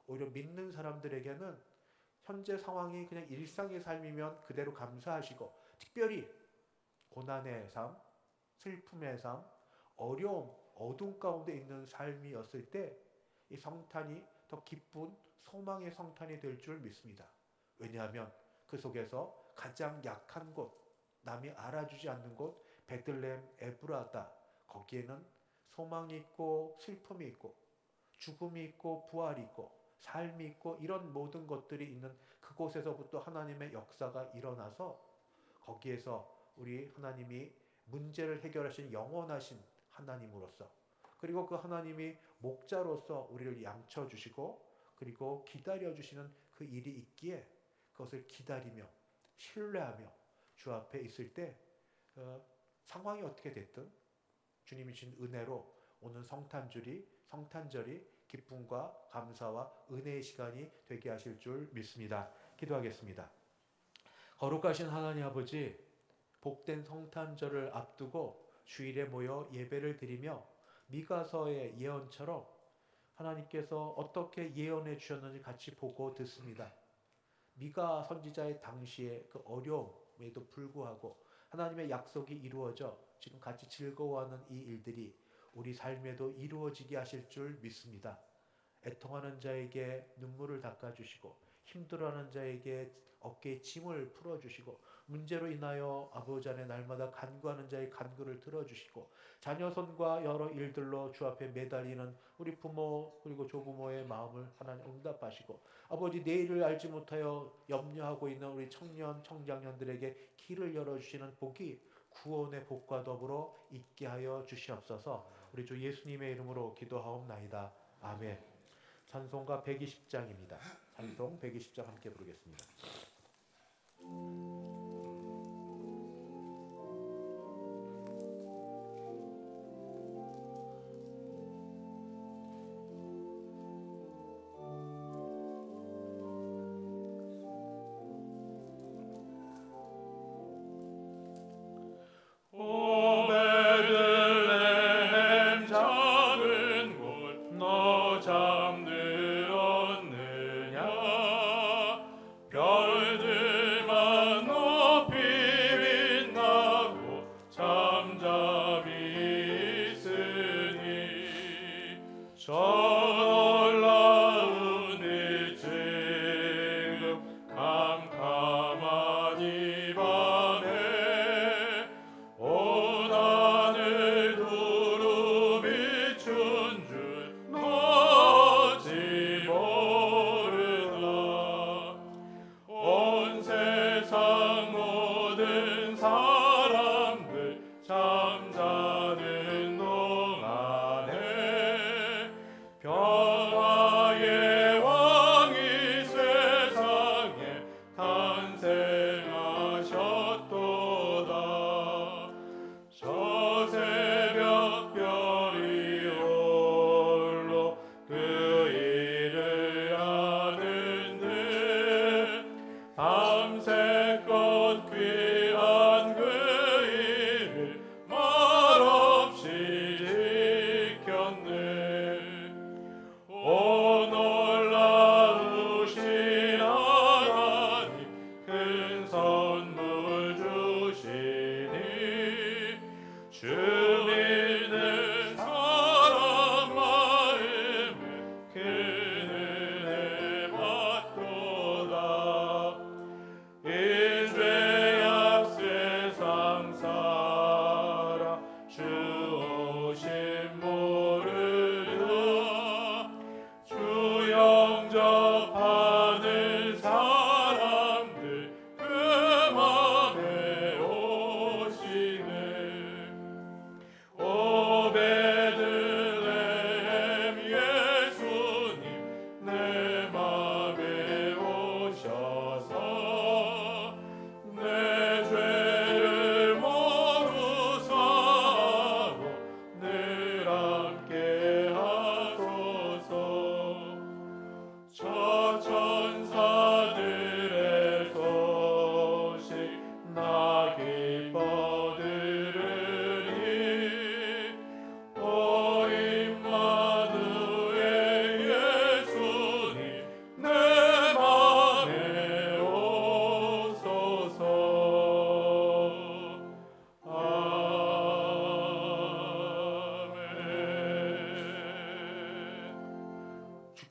오히려 믿는 사람들에게는 현재 상황이 그냥 일상의 삶이면 그대로 감사하시고, 특별히 고난의 삶, 슬픔의 삶, 어려움, 어둠 가운데 있는 삶이었을 때 이 성탄이 더 기쁜 소망의 성탄이 될 줄 믿습니다. 왜냐하면 그 속에서 가장 약한 곳, 남이 알아주지 않는 곳, 베들레헴 에브라다, 거기에는 소망이 있고 슬픔이 있고 죽음이 있고 부활이 있고 삶이 있고 이런 모든 것들이 있는 그곳에서부터 하나님의 역사가 일어나서 거기에서 우리 하나님이 문제를 해결하신 영원하신 하나님으로서, 그리고 그 하나님이 목자로서 우리를 양쳐 주시고 그리고 기다려 주시는 그 일이 있기에 그것을 기다리며 신뢰하며 주 앞에 있을 때 상황이 어떻게 됐든 주님이 주신 은혜로 오는 성탄절이 기쁨과 감사와 은혜의 시간이 되게 하실 줄 믿습니다. 기도하겠습니다. 거룩하신 하나님 아버지, 복된 성탄절을 앞두고 주일에 모여 예배를 드리며 미가서의 예언처럼 하나님께서 어떻게 예언해 주셨는지 같이 보고 듣습니다. 미가 선지자의 당시에 그 어려움에도 불구하고 하나님의 약속이 이루어져 지금 같이 즐거워하는 이 일들이 우리 삶에도 이루어지게 하실 줄 믿습니다. 애통하는 자에게 눈물을 닦아주시고 힘들어하는 자에게 어깨에 짐을 풀어주시고 문제로 인하여 아버지 안에 날마다 간구하는 자의 간구를 들어주시고 자녀손과 여러 일들로 주 앞에 매달리는 우리 부모 그리고 조부모의 마음을 하나님 응답하시고 아버지 내일을 알지 못하여 염려하고 있는 우리 청년 청장년들에게 길을 열어주시는 복이 구원의 복과 더불어 있게 하여 주시옵소서. 우리 주 예수님의 이름으로 기도하옵나이다. 아멘. 찬송가 120장입니다. 찬송 120장 함께 부르겠습니다. 잠자는 동안에 별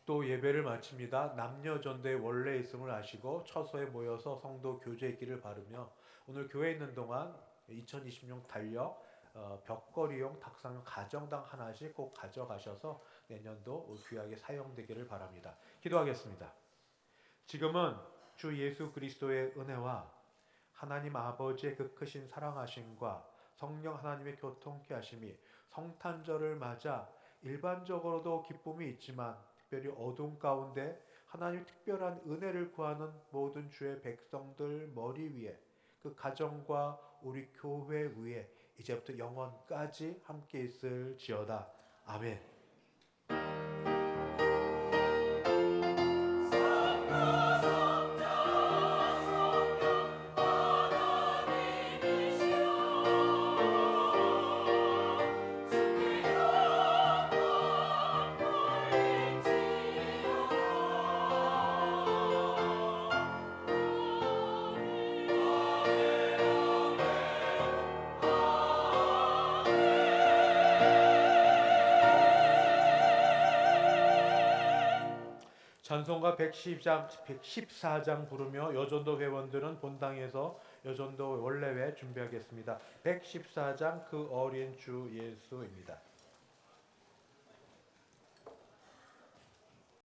축도 예배를 마칩니다. 남녀 전도의 원래 있음을 아시고 처소에 모여서 성도 교제의 길을 바르며 오늘 교회에 있는 동안 2026 달력 벽걸이용 탁상용 가정당 하나씩 꼭 가져가셔서 내년도 귀하게 사용되기를 바랍니다. 기도하겠습니다. 지금은 주 예수 그리스도의 은혜와 하나님 아버지의 그 크신 사랑하심과 성령 하나님의 교통케 하심이 성탄절을 맞아 일반적으로도 기쁨이 있지만 특별히 어둠 가운데 하나님의 특별한 은혜를 구하는 모든 주의 백성들 머리 위에 그 가정과 우리 교회 위에 이제부터 영원까지 함께 있을지어다. 아멘. 찬송가 114장 부르며 여전도 회원들은 본당에서 여전도 원래회 준비하겠습니다. 114장 그 어린 주 예수입니다.